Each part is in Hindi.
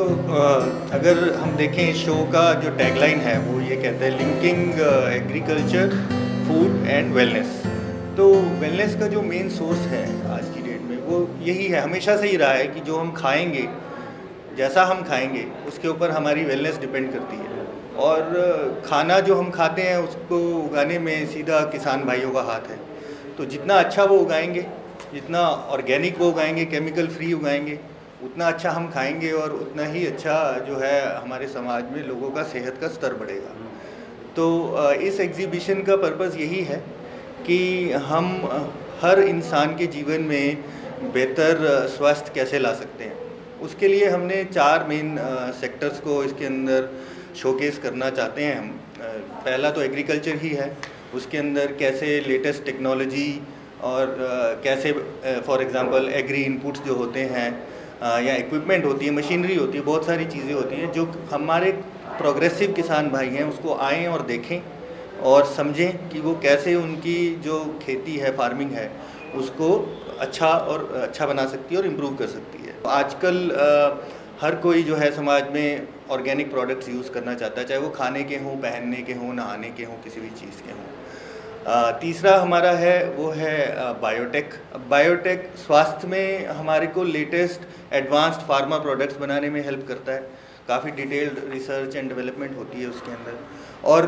अगर हम देखें इस शो का जो टैगलाइन है वो ये कहता है linking agriculture, food and wellness. तो वेलनेस का जो मेन सोर्स है आज की डेट में वो यही है, हमेशा से ही रहा है कि जो हम खाएंगे, जैसा हम खाएंगे उसके ऊपर हमारी वेलनेस डिपेंड करती है। और खाना जो हम खाते हैं उसको उगाने में सीधा किसान भाइयों का हाथ है। तो जितना अच्छा वो उगाएंगे, जितना ऑर्गेनिक वो उगाएंगे, केमिकल फ्री उगाएंगे, उतना अच्छा हम खाएंगे और उतना ही अच्छा जो है हमारे समाज में लोगों का सेहत का स्तर बढ़ेगा। तो इस एग्जीबिशन का पर्पस यही है कि हम हर इंसान के जीवन में बेहतर स्वास्थ्य कैसे ला सकते हैं। उसके लिए हमने 4 मेन सेक्टर्स को इसके अंदर शोकेस करना चाहते हैं हम। पहला तो एग्रीकल्चर ही है, उसके अंदर कैसे लेटेस्ट टेक्नोलॉजी और कैसे फॉर एग्जांपल एग्री इनपुट्स जो होते हैं या इक्विपमेंट होती है, मशीनरी होती है, बहुत सारी चीज़ें होती हैं जो हमारे प्रोग्रेसिव किसान भाई हैं उसको आएँ और देखें और समझें कि वो कैसे उनकी जो खेती है, फार्मिंग है, उसको अच्छा बना सकती है और इम्प्रूव कर सकती है। आजकल हर कोई जो है समाज में ऑर्गेनिक प्रोडक्ट्स यूज़ करना चाहता है, चाहे वो खाने के हों, पहनने के हों, नहाने के हों, किसी भी चीज़ के हों। तीसरा हमारा है वो है बायोटेक। बायोटेक स्वास्थ्य में हमारे को लेटेस्ट एडवांस्ड फार्मा प्रोडक्ट्स बनाने में हेल्प करता है। काफ़ी डिटेल्ड रिसर्च एंड डेवलपमेंट होती है उसके अंदर। और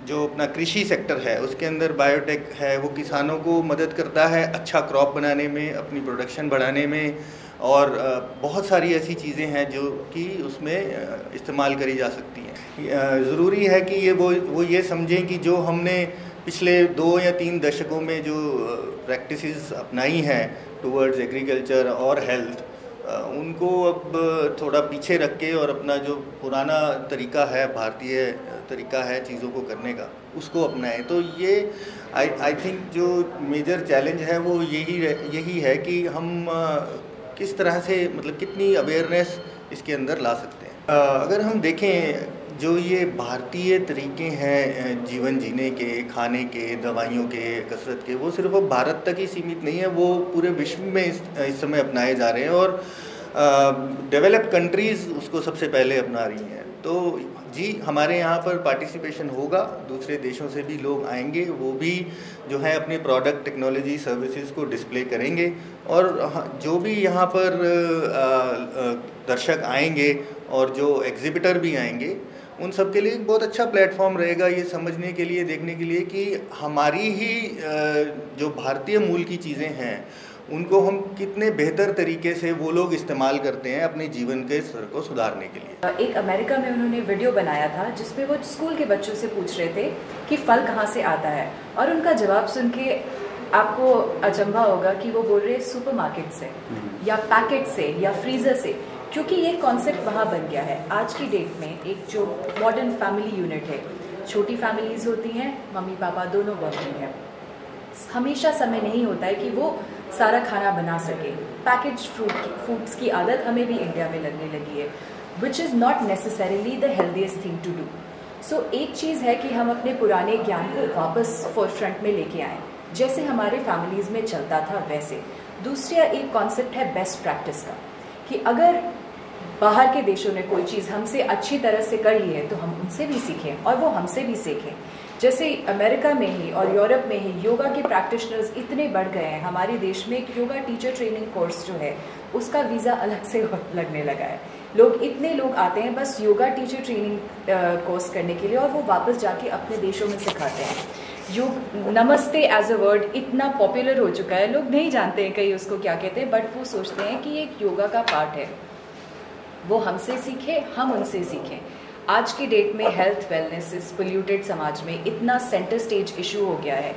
जो अपना कृषि सेक्टर है उसके अंदर बायोटेक है, वो किसानों को मदद करता है अच्छा क्रॉप बनाने में, अपनी प्रोडक्शन बढ़ाने में, और बहुत सारी ऐसी चीज़ें हैं जो कि उसमें इस्तेमाल करी जा सकती हैं। ज़रूरी है कि वो ये समझें कि जो हमने पिछले 2 या 3 दशकों में जो प्रैक्टिसेस अपनाई हैं टुवर्ड्स एग्रीकल्चर और हेल्थ, उनको अब थोड़ा पीछे रख के और अपना जो पुराना तरीका है, भारतीय तरीका है चीज़ों को करने का, उसको अपनाएं। तो ये आई थिंक जो मेजर चैलेंज है वो यही है कि हम किस तरह से, मतलब कितनी अवेयरनेस इसके अंदर ला सकते हैं। अगर हम देखें जो ये भारतीय तरीके हैं जीवन जीने के, खाने के, दवाइयों के, कसरत के, वो सिर्फ अब भारत तक ही सीमित नहीं है, वो पूरे विश्व में इस समय अपनाए जा रहे हैं और डेवलप्ड कंट्रीज़ उसको सबसे पहले अपना रही हैं। तो जी हमारे यहाँ पर पार्टिसिपेशन होगा, दूसरे देशों से भी लोग आएंगे, वो भी जो है अपने प्रोडक्ट, टेक्नोलॉजी, सर्विसेज को डिस्प्ले करेंगे। और जो भी यहाँ पर दर्शक आएंगे और जो एग्जिबिटर भी आएंगे, उन सब के लिए एक बहुत अच्छा प्लेटफॉर्म रहेगा ये समझने के लिए, देखने के लिए कि हमारी ही जो भारतीय मूल की चीज़ें हैं उनको हम कितने बेहतर तरीके से वो लोग इस्तेमाल करते हैं अपने जीवन के स्तर को सुधारने के लिए। एक अमेरिका में उन्होंने वीडियो बनाया था जिसमें वो स्कूल के बच्चों से पूछ रहे थे कि फल कहाँ से आता है, और उनका जवाब सुन के आपको अचंभा होगा कि वो बोल रहे सुपरमार्केट से या पैकेट से या फ्रीज़र से, क्योंकि ये कॉन्सेप्ट वहाँ बन गया है। आज की डेट में एक जो मॉडर्न फैमिली यूनिट है, छोटी फैमिलीज होती हैं, मम्मी पापा दोनों वर्किंग हैं, हमेशा समय नहीं होता है कि वो सारा खाना बना सके। पैकेज फूड्स की आदत हमें भी इंडिया में लगने लगी है, which is not necessarily the healthiest thing to do. So एक चीज़ है कि हम अपने पुराने ज्ञान को वापस फोरफ्रंट में लेके आएँ, जैसे हमारे फैमिलीज़ में चलता था वैसे। दूसरा एक कॉन्सेप्ट है बेस्ट प्रैक्टिस का, कि अगर बाहर के देशों ने कोई चीज़ हमसे अच्छी तरह से कर ली है तो हम उनसे भी सीखें और वो हमसे भी सीखें। जैसे अमेरिका में ही और यूरोप में ही योगा के प्रैक्टिशनर्स इतने बढ़ गए हैं। हमारे देश में एक योगा टीचर ट्रेनिंग कोर्स जो है उसका वीज़ा अलग से लगने लगा है। इतने लोग आते हैं बस योगा टीचर ट्रेनिंग कोर्स करने के लिए, और वो वापस जाके अपने देशों में सिखाते हैं। योग, नमस्ते एज अ वर्ड इतना पॉपुलर हो चुका है, लोग नहीं जानते हैं कहीं उसको क्या कहते हैं, बट वो सोचते हैं कि एक योगा का पार्ट है। वो हमसे सीखे, हम उनसे सीखें। आज की डेट में हेल्थ वेलनेस इस पोल्यूटेड समाज में इतना सेंटर स्टेज इशू हो गया है।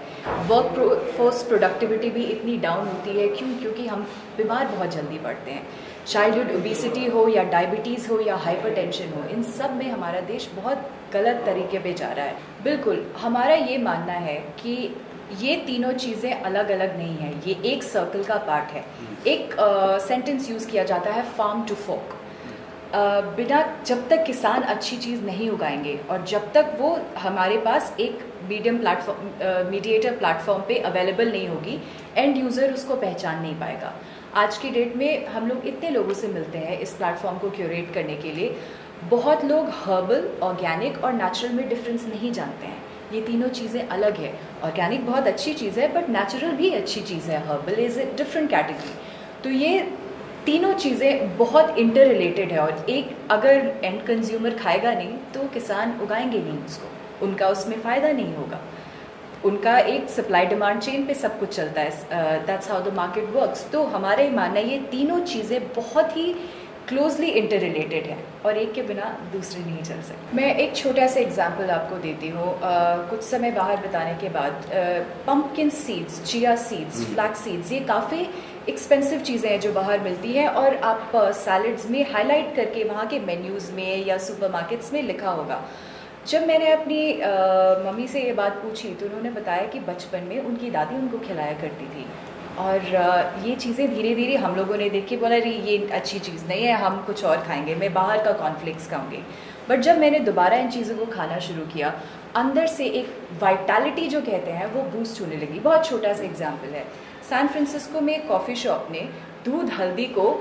वर्क फोर्स प्रोडक्टिविटी भी इतनी डाउन होती है, क्योंकि हम बीमार बहुत जल्दी पड़ते हैं। चाइल्डहुड ओबेसिटी हो या डायबिटीज़ हो या हाइपरटेंशन हो, इन सब में हमारा देश बहुत गलत तरीके पे जा रहा है। बिल्कुल हमारा ये मानना है कि ये तीनों चीज़ें अलग अलग नहीं है, ये एक सर्कल का पार्ट है। एक सेंटेंस यूज़ किया जाता है, फार्म टू फोक। बिना जब तक किसान अच्छी चीज़ नहीं उगाएंगे और जब तक वो हमारे पास एक मीडिएटर प्लेटफॉर्म पे अवेलेबल नहीं होगी, एंड यूज़र उसको पहचान नहीं पाएगा। आज की डेट में हम लोग इतने लोगों से मिलते हैं इस प्लेटफॉर्म को क्यूरेट करने के लिए। बहुत लोग हर्बल, ऑर्गेनिक और नेचुरल में डिफरेंस नहीं जानते हैं। ये तीनों चीज़ें अलग है। ऑर्गेनिक बहुत अच्छी चीज़ है, बट नेचुरल भी अच्छी चीज़ है। Herbal is a different category. तो ये तीनों चीज़ें बहुत इंटर रिलेटेड है, और एक अगर एंड कंज्यूमर खाएगा नहीं तो किसान उगाएंगे नहीं उसको, उनका उसमें फ़ायदा नहीं होगा। उनका एक सप्लाई डिमांड चेन पे सब कुछ चलता है। That's how the market works. तो हमारा ही मानना है ये तीनों चीज़ें बहुत ही क्लोजली इंटर रिलेटेड है, और एक के बिना दूसरे नहीं चल सकते। मैं एक छोटा सा एग्जांपल आपको देती हूँ। कुछ समय बाहर बिताने के बाद pumpkin seeds, chia seeds, flax seeds, ये काफ़ी एक्सपेंसिव चीज़ें हैं जो बाहर मिलती हैं, और आप सैलड्स में हाईलाइट करके वहाँ के मेन्यूज़ में या सुपरमार्केट्स में लिखा होगा। जब मैंने अपनी मम्मी से ये बात पूछी तो उन्होंने बताया कि बचपन में उनकी दादी उनको खिलाया करती थी, और ये चीज़ें धीरे धीरे हम लोगों ने देखी, बोला अरे ये अच्छी चीज़ नहीं है, हम कुछ और खाएंगे, मैं बाहर का कॉर्नफ्लेक्स खाऊंगी। बट जब मैंने दोबारा इन चीज़ों को खाना शुरू किया, अंदर से एक वाइटैलिटी जो कहते हैं वो बूस्ट होने लगी। बहुत छोटा सा एग्जाम्पल है, सैन फ्रांसिस्को में एक कॉफ़ी शॉप ने दूध हल्दी को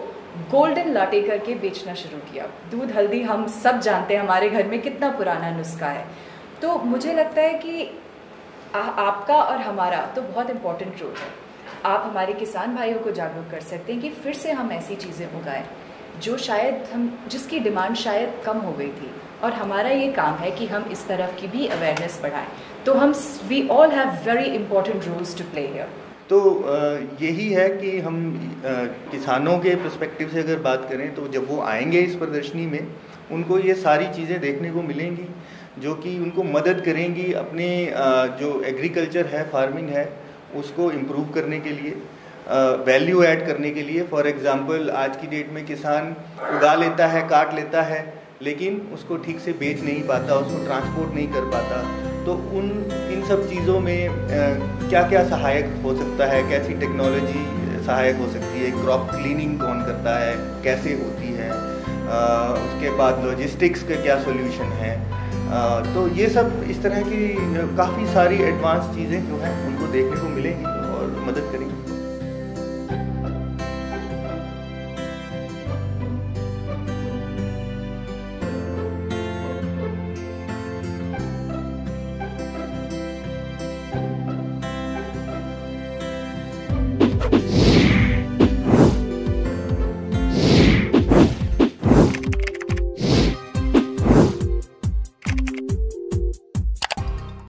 गोल्डन लाटे करके बेचना शुरू किया। दूध हल्दी हम सब जानते हैं हमारे घर में कितना पुराना नुस्खा है। तो मुझे लगता है कि आपका और हमारा तो बहुत इम्पोर्टेंट रोल है। आप हमारे किसान भाइयों को जागरूक कर सकते हैं कि फिर से हम ऐसी चीज़ें उगाएं जो शायद जिसकी डिमांड शायद कम हो गई थी, और हमारा ये काम है कि हम इस तरफ की भी अवेयरनेस बढ़ाएं। तो we all have very important roles to play here. तो यही है कि हम किसानों के पर्सपेक्टिव से अगर बात करें तो जब वो आएंगे इस प्रदर्शनी में, उनको ये सारी चीज़ें देखने को मिलेंगी जो कि उनको मदद करेंगी अपने जो एग्रीकल्चर है, फार्मिंग है, उसको इम्प्रूव करने के लिए, वैल्यू ऐड करने के लिए। फॉर एग्जांपल आज की डेट में किसान उगा लेता है, काट लेता है, लेकिन उसको ठीक से बेच नहीं पाता, उसको ट्रांसपोर्ट नहीं कर पाता। तो इन सब चीज़ों में क्या क्या सहायक हो सकता है, कैसी टेक्नोलॉजी सहायक हो सकती है, क्रॉप क्लीनिंग कौन करता है, कैसे होती है, उसके बाद लॉजिस्टिक्स का क्या सॉल्यूशन है। तो ये सब इस तरह की काफ़ी सारी एडवांस चीज़ें जो हैं उनको देखने को मिलेंगी और मदद करेंगी।